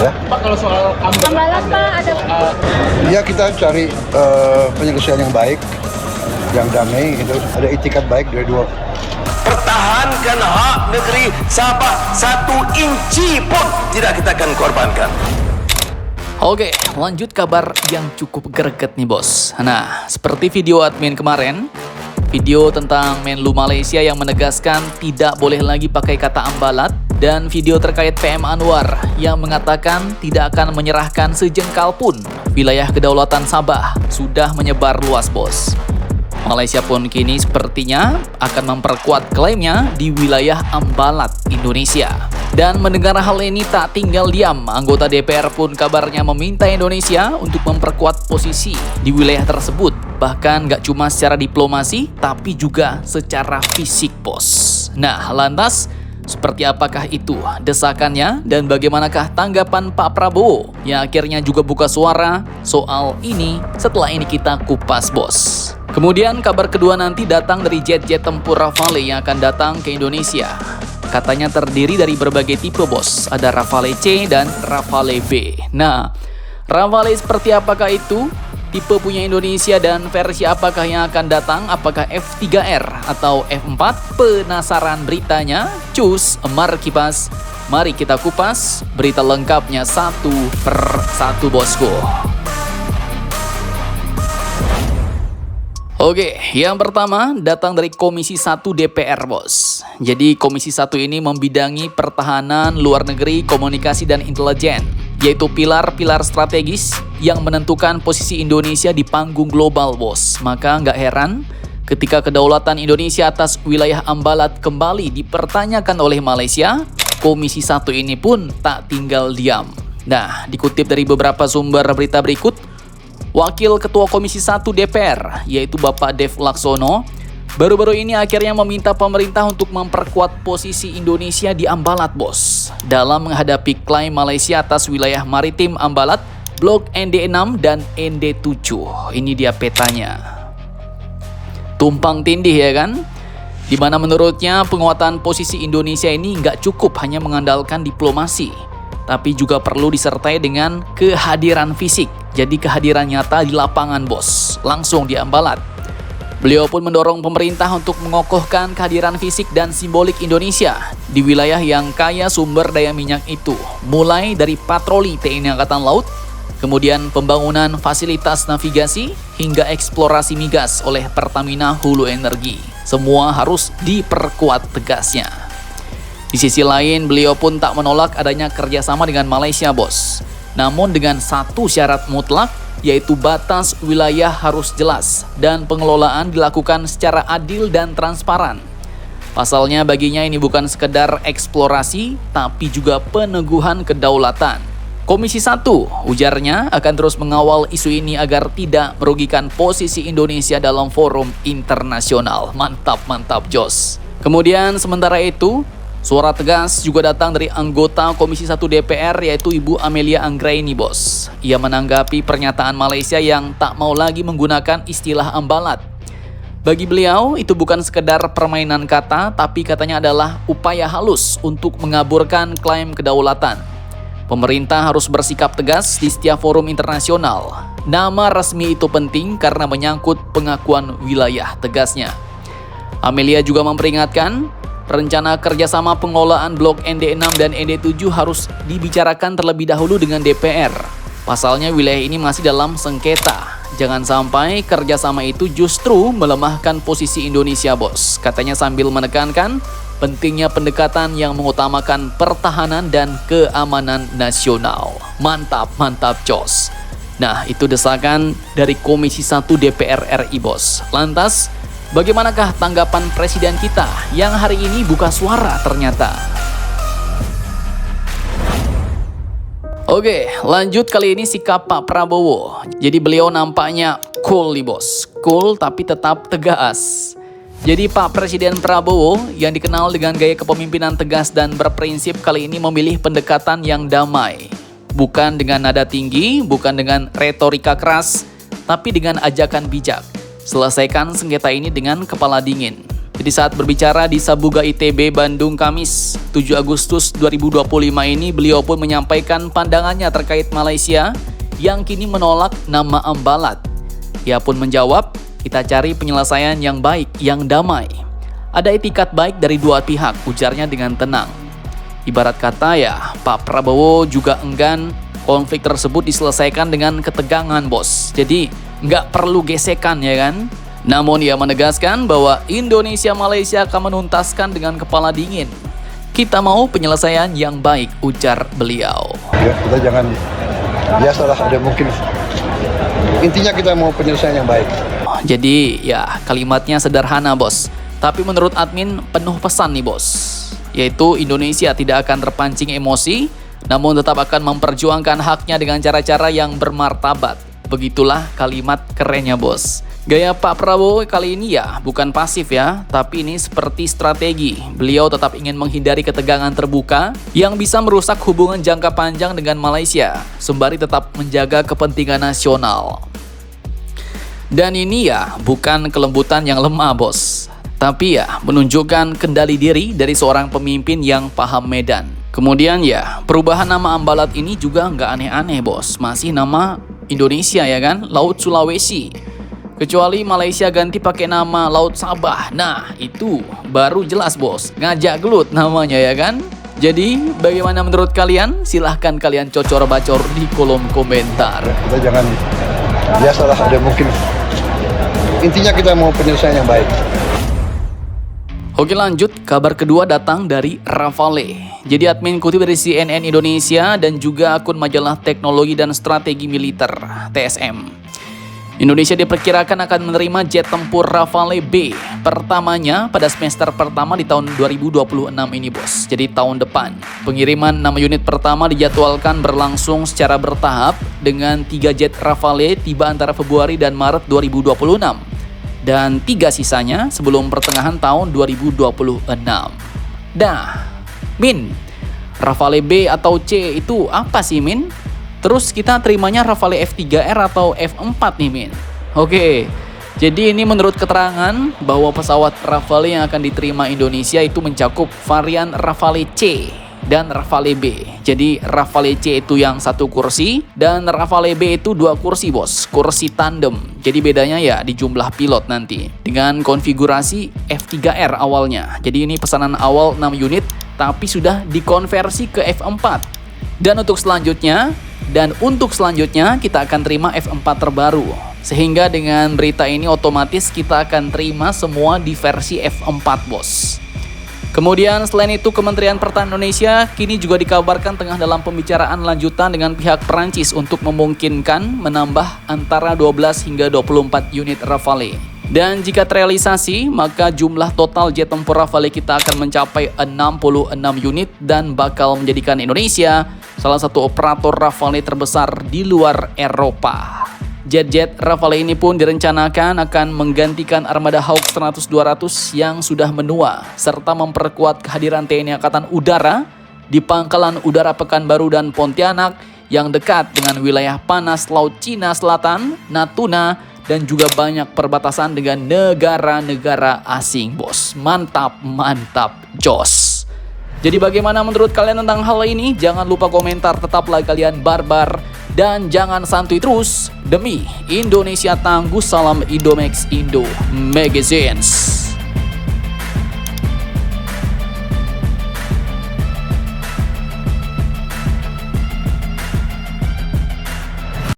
Ya. Pak, kalau soal Ambalat Pak, ada Ya kita cari penyelesaian yang baik, yang damai, gitu. Ada itikat baik dari dua. Pertahankan hak negeri Sabah, 1 inci pun tidak kita akan korbankan. Oke, lanjut kabar yang cukup greget nih bos. Nah, seperti video admin kemarin, video tentang Menlu Malaysia yang menegaskan tidak boleh lagi pakai kata ambalat, dan video terkait PM Anwar yang mengatakan tidak akan menyerahkan sejengkal pun wilayah kedaulatan Sabah sudah menyebar luas bos. Malaysia pun kini sepertinya akan memperkuat klaimnya di wilayah ambalat Indonesia. Dan mendengar hal ini tak tinggal diam, anggota DPR pun kabarnya meminta Indonesia untuk memperkuat posisi di wilayah tersebut. Bahkan gak cuma secara diplomasi, tapi juga secara fisik bos. Nah, lantas seperti apakah itu desakannya dan bagaimanakah tanggapan Pak Prabowo yang akhirnya juga buka suara soal ini? Setelah ini kita kupas bos. Kemudian kabar kedua nanti datang dari jet-jet tempur Rafale yang akan datang ke Indonesia. Katanya terdiri dari berbagai tipe bos. Ada Rafale C dan Rafale B. Nah, Rafale seperti apakah itu? Tipe punya Indonesia dan versi apakah yang akan datang? Apakah F3R atau F4? Penasaran beritanya? Cus, mari kipas. Mari kita kupas berita lengkapnya satu per satu bosku. Oke, yang pertama datang dari Komisi 1 DPR bos. Jadi Komisi 1 ini membidangi pertahanan, luar negeri, komunikasi dan intelijen, yaitu pilar-pilar strategis yang menentukan posisi Indonesia di panggung global bos. Maka nggak heran ketika kedaulatan Indonesia atas wilayah ambalat kembali dipertanyakan oleh Malaysia, Komisi 1 ini pun tak tinggal diam. Nah, dikutip dari beberapa sumber berita berikut, Wakil Ketua Komisi 1 DPR, yaitu Bapak Dev Laksono, baru-baru ini akhirnya meminta pemerintah untuk memperkuat posisi Indonesia di ambalat bos, dalam menghadapi klaim Malaysia atas wilayah maritim ambalat, Blok ND6 dan ND7. Ini dia petanya. Tumpang tindih ya kan? Dimana menurutnya penguatan posisi Indonesia ini nggak cukup hanya mengandalkan diplomasi, tapi juga perlu disertai dengan kehadiran fisik. Jadi kehadiran nyata di lapangan bos, langsung di ambalat. Beliau pun mendorong pemerintah untuk mengokohkan kehadiran fisik dan simbolik Indonesia di wilayah yang kaya sumber daya minyak itu. Mulai dari patroli TNI Angkatan Laut, kemudian pembangunan fasilitas navigasi, hingga eksplorasi migas oleh Pertamina Hulu Energi. Semua harus diperkuat tegasnya. Di sisi lain, beliau pun tak menolak adanya kerjasama dengan Malaysia bos. Namun dengan satu syarat mutlak, yaitu batas wilayah harus jelas dan pengelolaan dilakukan secara adil dan transparan. Pasalnya baginya ini bukan sekedar eksplorasi, tapi juga peneguhan kedaulatan. Komisi 1, ujarnya, akan terus mengawal isu ini agar tidak merugikan posisi Indonesia dalam forum internasional. Mantap, mantap, Jos. Kemudian sementara itu, suara tegas juga datang dari anggota Komisi 1 DPR, yaitu Ibu Amelia Anggraini bos. Ia menanggapi pernyataan Malaysia yang tak mau lagi menggunakan istilah ambalat. Bagi beliau, itu bukan sekedar permainan kata, tapi katanya adalah upaya halus untuk mengaburkan klaim kedaulatan. Pemerintah harus bersikap tegas di setiap forum internasional. Nama resmi itu penting karena menyangkut pengakuan wilayah, tegasnya. Amelia juga memperingatkan, rencana kerjasama pengelolaan Blok ND6 dan ND7 harus dibicarakan terlebih dahulu dengan DPR. Pasalnya wilayah ini masih dalam sengketa. Jangan sampai kerjasama itu justru melemahkan posisi Indonesia bos. Katanya sambil menekankan pentingnya pendekatan yang mengutamakan pertahanan dan keamanan nasional. Mantap, mantap Jos. Nah, itu desakan dari Komisi 1 DPR RI bos. Lantas, bagaimanakah tanggapan presiden kita yang hari ini buka suara ternyata? Oke, lanjut kali ini sikap Pak Prabowo. Jadi beliau nampaknya cool nih bos. Cool tapi tetap tegas. Jadi Pak Presiden Prabowo yang dikenal dengan gaya kepemimpinan tegas dan berprinsip kali ini memilih pendekatan yang damai. Bukan dengan nada tinggi, bukan dengan retorika keras, tapi dengan ajakan bijak. Selesaikan sengketa ini dengan kepala dingin. Jadi saat berbicara di Sabuga ITB Bandung Kamis 7 Agustus 2025 ini, beliau pun menyampaikan pandangannya terkait Malaysia yang kini menolak nama Ambalat. Ia pun menjawab, kita cari penyelesaian yang baik, yang damai. Ada etikat baik dari dua pihak, ujarnya dengan tenang. Ibarat kata ya, Pak Prabowo juga enggan konflik tersebut diselesaikan dengan ketegangan, bos. Jadi nggak perlu gesekan, ya kan? Namun ia menegaskan bahwa Indonesia-Malaysia akan menuntaskan dengan kepala dingin. Kita mau penyelesaian yang baik, ujar beliau. Ya, kita jangan biasalah, ada mungkin intinya kita mau penyelesaian yang baik. Jadi ya kalimatnya sederhana, bos. Tapi menurut admin penuh pesan nih, bos. Yaitu Indonesia tidak akan terpancing emosi, namun tetap akan memperjuangkan haknya dengan cara-cara yang bermartabat. Begitulah kalimat kerennya, bos. Gaya Pak Prabowo kali ini ya bukan pasif ya, tapi ini seperti strategi. Beliau tetap ingin menghindari ketegangan terbuka yang bisa merusak hubungan jangka panjang dengan Malaysia, sembari tetap menjaga kepentingan nasional. Dan ini ya bukan kelembutan yang lemah, bos, tapi ya menunjukkan kendali diri dari seorang pemimpin yang paham medan. Kemudian ya, perubahan nama Ambalat ini juga nggak aneh-aneh, bos. Masih nama Indonesia ya kan, Laut Sulawesi. Kecuali Malaysia ganti pakai nama Laut Sabah. Nah, itu baru jelas, bos. Ngajak gelut namanya ya kan. Jadi, bagaimana menurut kalian? Silahkan kalian cocor-bacor di kolom komentar. Kita jangan biasalah, ada mungkin intinya kita mau penyelesaian yang baik. Oke, lanjut, kabar kedua datang dari Rafale. Jadi admin kutip dari CNN Indonesia dan juga akun majalah Teknologi dan Strategi Militer TSM. Indonesia diperkirakan akan menerima jet tempur Rafale B pertamanya pada semester pertama di tahun 2026 ini, bos. Jadi tahun depan. Pengiriman 6 unit pertama dijadwalkan berlangsung secara bertahap dengan 3 jet Rafale tiba antara Februari dan Maret 2026. Dan 3 sisanya sebelum pertengahan tahun 2026. Nah, Min, Rafale B atau C itu apa sih, Min? Terus kita terimanya Rafale F3R atau F4 nih, Min? Oke, jadi ini menurut keterangan bahwa pesawat Rafale yang akan diterima Indonesia itu mencakup varian Rafale C dan Rafale B. Jadi Rafale C itu yang 1 kursi dan Rafale B itu 2 kursi, bos. Kursi tandem. Jadi bedanya ya di jumlah pilot nanti. Dengan konfigurasi F3R awalnya. Jadi ini pesanan awal 6 unit tapi sudah dikonversi ke F4. Dan untuk selanjutnya kita akan terima F4 terbaru. Sehingga dengan berita ini otomatis kita akan terima semua di versi F4, bos. Kemudian selain itu Kementerian Pertahanan Indonesia kini juga dikabarkan tengah dalam pembicaraan lanjutan dengan pihak Perancis untuk memungkinkan menambah antara 12 hingga 24 unit Rafale. Dan jika terrealisasi, maka jumlah total jet tempur Rafale kita akan mencapai 66 unit dan bakal menjadikan Indonesia salah satu operator Rafale terbesar di luar Eropa. Jet-jet Rafale ini pun direncanakan akan menggantikan armada Hawk 100-200 yang sudah menua, serta memperkuat kehadiran TNI Angkatan Udara di Pangkalan Udara Pekanbaru dan Pontianak yang dekat dengan wilayah panas Laut Cina Selatan, Natuna, dan juga banyak perbatasan dengan negara-negara asing, bos. Mantap, mantap, jos. Jadi bagaimana menurut kalian tentang hal ini? Jangan lupa komentar, tetaplah kalian barbar dan jangan santuy terus. Demi Indonesia tangguh, salam Indomax Indo Magazines.